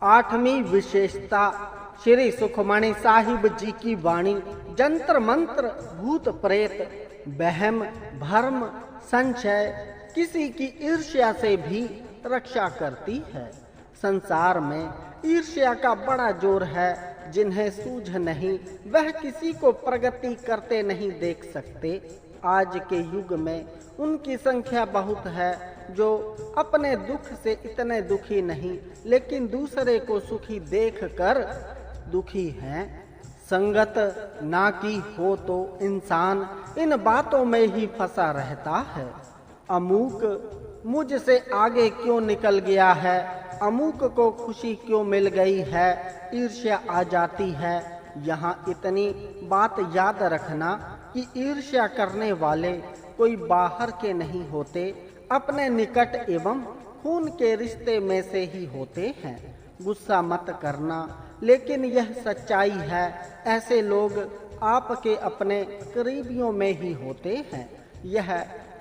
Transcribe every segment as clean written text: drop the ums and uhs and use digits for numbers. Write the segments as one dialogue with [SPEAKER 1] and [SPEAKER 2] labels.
[SPEAKER 1] आठवीं विशेषता श्री सुखमणि साहिब जी की वाणी जंतर मंत्र, भूत प्रेत, वहम, भ्रम, संशय, किसी की ईर्ष्या से भी रक्षा करती है। संसार में ईर्ष्या का बड़ा जोर है। जिन्हें सूझ नहीं वह किसी को प्रगति करते नहीं देख सकते। आज के युग में उनकी संख्या बहुत है जो अपने दुख से इतने दुखी नहीं, लेकिन दूसरे को सुखी देखकर दुखी हैं। संगत ना की हो तो इंसान इन बातों में ही फंसा रहता है। अमूक मुझसे आगे क्यों निकल गया है, अमूक को खुशी क्यों मिल गई है, ईर्ष्या आ जाती है। यहाँ इतनी बात याद रखना कि ईर्ष्या करने वाले कोई बाहर के नहीं होते, अपने निकट एवं खून के रिश्ते में से ही होते हैं। गुस्सा मत करना, लेकिन यह सच्चाई है। ऐसे लोग आपके अपने करीबियों में ही होते हैं। यह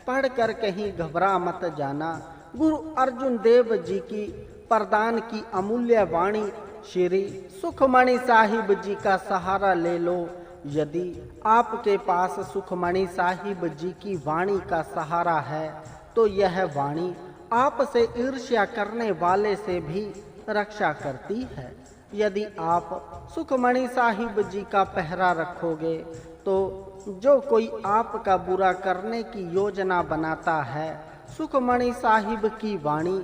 [SPEAKER 1] पढ़कर कहीं घबरा मत जाना। गुरु अर्जुन देव जी की प्रदान की अमूल्य वाणी श्री सुखमणि साहिब जी का सहारा ले लो। यदि आपके पास सुखमणि साहिब जी की वाणी का सहारा है तो यह वाणी आपसे ईर्ष्या करने वाले से भी रक्षा करती है। यदि आप सुखमणि साहिब जी का पहरा रखोगे तो जो कोई आपका बुरा करने की योजना बनाता है, सुखमणि साहिब की वाणी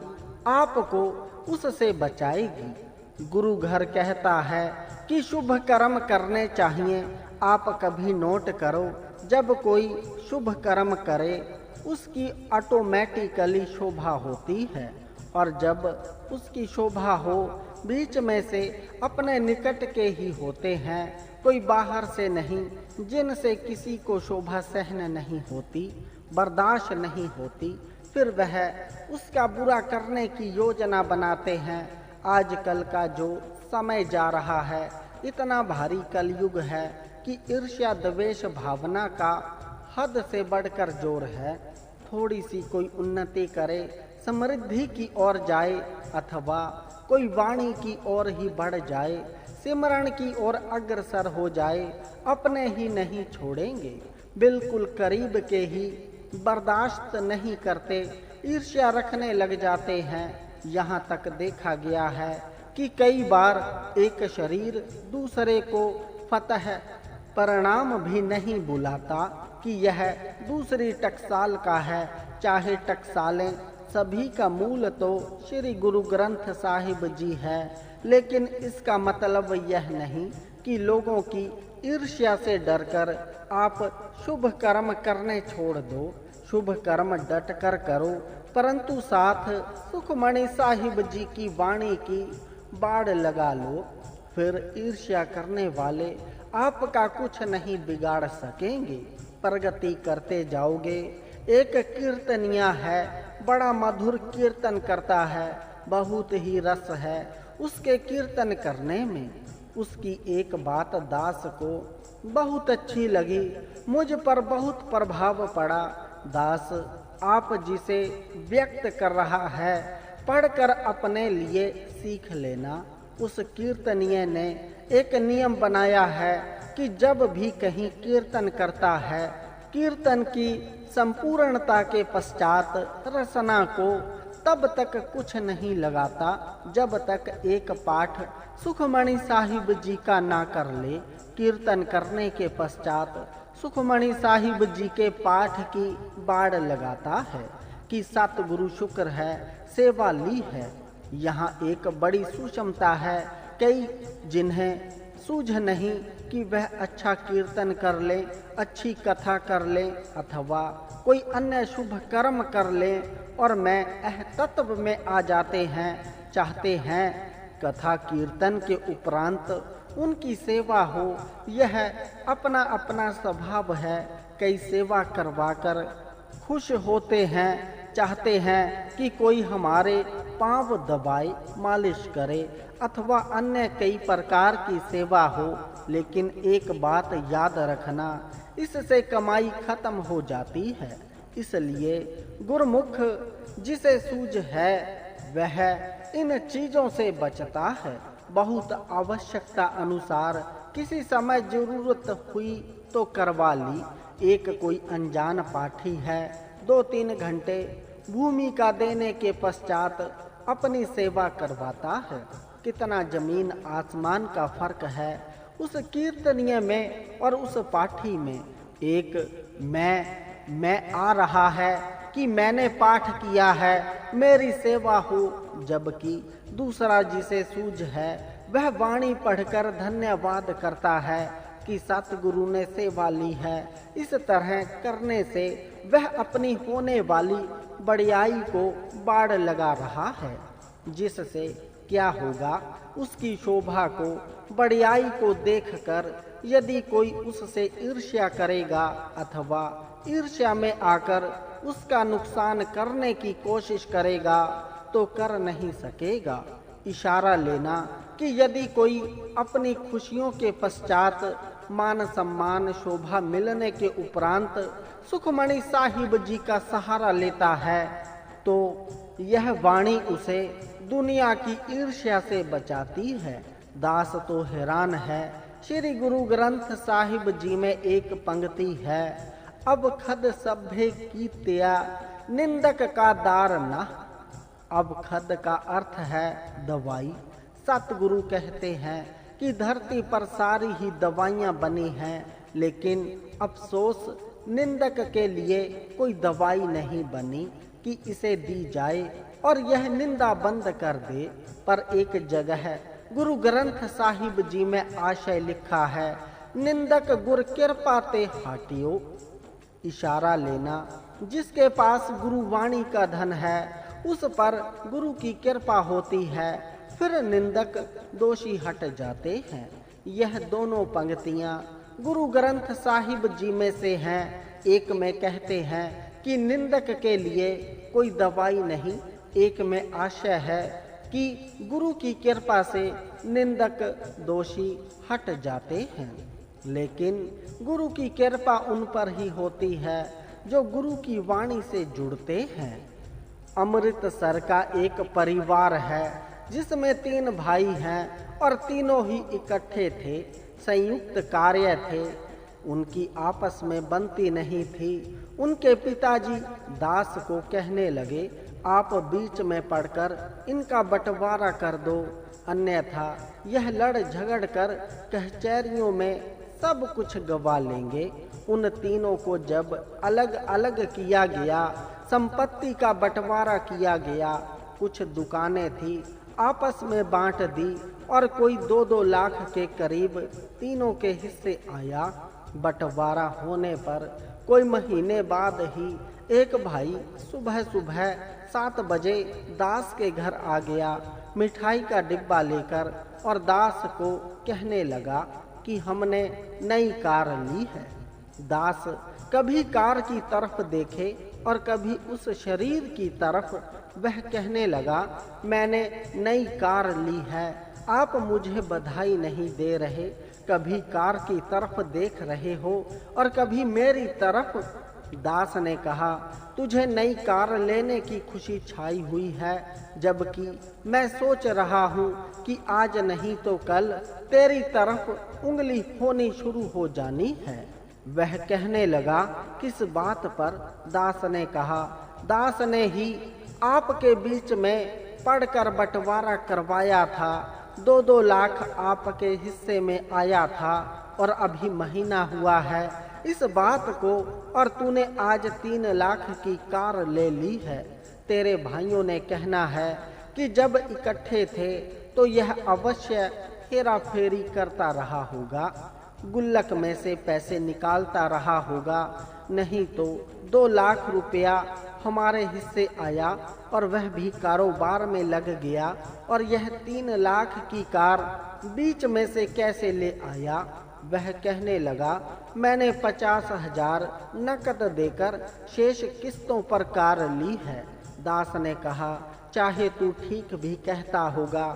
[SPEAKER 1] आपको उससे बचाएगी। गुरु घर कहता है कि शुभ कर्म करने चाहिए। आप कभी नोट करो, जब कोई शुभ कर्म करे उसकी ऑटोमेटिकली शोभा होती है, और जब उसकी शोभा हो बीच में से अपने निकट के ही होते हैं, कोई बाहर से नहीं, जिनसे किसी को शोभा सहन नहीं होती, बर्दाश्त नहीं होती, फिर वह उसका बुरा करने की योजना बनाते हैं। आजकल का जो समय जा रहा है, इतना भारी कलयुग है कि ईर्ष्या द्वेष भावना का हद से बढ़कर जोर है। थोड़ी सी कोई उन्नति करे, समृद्धि की ओर जाए, अथवा कोई वाणी की ओर ही बढ़ जाए, सिमरण की ओर अग्रसर हो जाए, अपने ही नहीं छोड़ेंगे, बिल्कुल करीब के ही बर्दाश्त नहीं करते, ईर्ष्या रखने लग जाते हैं। यहाँ तक देखा गया है कि कई बार एक शरीर दूसरे को फतह परिणाम भी नहीं बुलाता कि यह दूसरी टकसाल का है। चाहे टकसालें सभी का मूल तो श्री गुरु ग्रंथ साहिब जी है, लेकिन इसका मतलब यह नहीं कि लोगों की ईर्ष्या से डरकर आप शुभ कर्म करने छोड़ दो। शुभ कर्म डट कर करो, परंतु साथ सुखमणि साहिब जी की वाणी की बाड़ लगा लो। फिर ईर्ष्या करने वाले आपका कुछ नहीं बिगाड़ सकेंगे, प्रगति करते जाओगे। एक कीर्तनिया है, बड़ा मधुर कीर्तन करता है, बहुत ही रस है उसके कीर्तन करने में। उसकी एक बात दास को बहुत अच्छी लगी, मुझ पर बहुत प्रभाव पड़ा। दास आप जिसे व्यक्त कर रहा है, पढ़कर अपने लिए सीख लेना। उस कीर्तनीय ने एक नियम बनाया है कि जब भी कहीं कीर्तन करता है, कीर्तन की संपूर्णता के पश्चात रसना को तब तक कुछ नहीं लगाता जब तक एक पाठ सुखमणि साहिब जी का ना कर ले। कीर्तन करने के पश्चात सुखमणि साहिब जी के पाठ की बाड़ लगाता है कि सतगुरु शुक्र है, सेवा ली है। यहाँ एक बड़ी सूक्ष्मता है। कई जिन्हें सूझ नहीं कि वह अच्छा कीर्तन कर ले, अच्छी कथा कर ले, अथवा कोई अन्य शुभ कर्म कर ले, और मैं तत्व में आ जाते हैं, चाहते हैं कथा कीर्तन के उपरांत उनकी सेवा हो। यह अपना अपना स्वभाव है। कई सेवा करवाकर खुश होते हैं, चाहते हैं कि कोई हमारे पांव दबाए, मालिश करे, अथवा अन्य कई प्रकार की सेवा हो। लेकिन एक बात याद रखना, इससे कमाई खत्म हो जाती है। इसलिए गुरमुख जिसे सूझ है वह इन चीजों से बचता है। बहुत आवश्यकता अनुसार किसी समय जरूरत हुई तो करवा ली। एक कोई अनजान पाठी है, 2-3 घंटे भूमिका देने के पश्चात अपनी सेवा करवाता है। कितना जमीन आसमान का फर्क है उस कीर्तनीय में और उस पाठी में। एक मैं आ रहा है कि मैंने पाठ किया है, मेरी सेवा हो, जबकि दूसरा जिसे सूझ है वह वाणी पढ़कर धन्यवाद करता है कि सतगुरु ने सेवा ली है। इस तरह करने से वह अपनी होने वाली बड़ाई को बाड़ लगा रहा है, जिससे क्या होगा, उसकी शोभा को, बड़ाई को देखकर यदि कोई उससे ईर्ष्या करेगा अथवा ईर्ष्या में आकर उसका नुकसान करने की कोशिश करेगा तो कर नहीं सकेगा। इशारा लेना कि यदि कोई अपनी खुशियों के पश्चात मान सम्मान शोभा मिलने के उपरांत सुखमणि साहिब जी का सहारा लेता है तो यह वाणी उसे दुनिया की ईर्ष्या से बचाती है। दास तो हैरान है। श्री गुरु ग्रंथ साहिब जी में एक पंक्ति है, अब खद सभ्य की त्या निंदक का दार न। अब खद का अर्थ है दवाई। सतगुरु कहते हैं कि धरती पर सारी ही दवाइयाँ बनी हैं, लेकिन अफसोस निंदक के लिए कोई दवाई नहीं बनी कि इसे दी जाए और यह निंदा बंद कर दे। पर एक जगह गुरु ग्रंथ साहिब जी में आशय लिखा है, निंदक गुर कृपा ते हाटियो। इशारा लेना, जिसके पास गुरुवाणी का धन है उस पर गुरु की कृपा होती है, फिर निंदक दोषी हट जाते हैं। यह दोनों पंक्तियां गुरु ग्रंथ साहिब जी में से हैं। एक में कहते हैं कि निंदक के लिए कोई दवाई नहीं, एक में आशय है कि गुरु की कृपा से निंदक दोषी हट जाते हैं। लेकिन गुरु की कृपा उन पर ही होती है जो गुरु की वाणी से जुड़ते हैं। अमृतसर का एक परिवार है जिसमें 3 भाई हैं और तीनों ही इकट्ठे थे, संयुक्त कार्य थे। उनकी आपस में बनती नहीं थी। उनके पिताजी दास को कहने लगे, आप बीच में पड़कर इनका बंटवारा कर दो, अन्यथा यह लड़ झगड़ कर कचहरियों में सब कुछ गवा लेंगे। उन तीनों को जब अलग अलग किया गया, संपत्ति का बंटवारा किया गया, कुछ दुकानें थी आपस में बांट दी और कोई 2-2 लाख के करीब तीनों के हिस्से आया। बंटवारा होने पर कोई महीने बाद ही एक भाई सुबह सुबह 7 बजे दास के घर आ गया मिठाई का डिब्बा लेकर और दास को कहने लगा कि हमने नई कार ली है। दास कभी कार की तरफ देखे और कभी उस शरीर की तरफ। वह कहने लगा, मैंने नई कार ली है, आप मुझे बधाई नहीं दे रहे, कभी कार की तरफ देख रहे हो और कभी मेरी तरफ। दास ने कहा, तुझे नई कार लेने की खुशी छाई हुई है, जबकि मैं सोच रहा हूँ कि आज नहीं तो कल तेरी तरफ उंगली होनी शुरू हो जानी है। वह कहने लगा, किस बात पर? दास ने कहा, दास ने ही आपके बीच में पढ़कर बंटवारा करवाया था, 2-2 लाख आपके हिस्से में आया था और अभी महीना हुआ है इस बात को, और तूने आज 3 लाख की कार ले ली है। तेरे भाइयों ने कहना है कि जब इकट्ठे थे तो यह अवश्य हेरा फेरी करता रहा होगा, गुल्लक में से पैसे निकालता रहा होगा, नहीं तो 2 लाख रुपया हमारे हिस्से आया और वह भी कारोबार में लग गया, और यह 3 लाख की कार बीच में से कैसे ले आया? वह कहने लगा, मैंने 50,000 नकद देकर शेष किस्तों पर कार ली है। दास ने कहा, चाहे तू ठीक भी कहता होगा,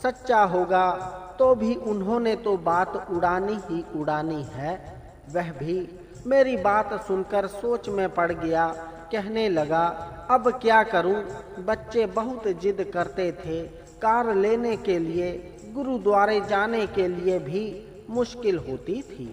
[SPEAKER 1] सच्चा होगा, तो भी उन्होंने तो बात उड़ानी ही उड़ानी है। वह भी मेरी बात सुनकर सोच में पड़ गया। कहने लगा, अब क्या करूं? बच्चे बहुत जिद करते थे, संस्कार लेने के लिए गुरुद्वारे जाने के लिए भी मुश्किल होती थी।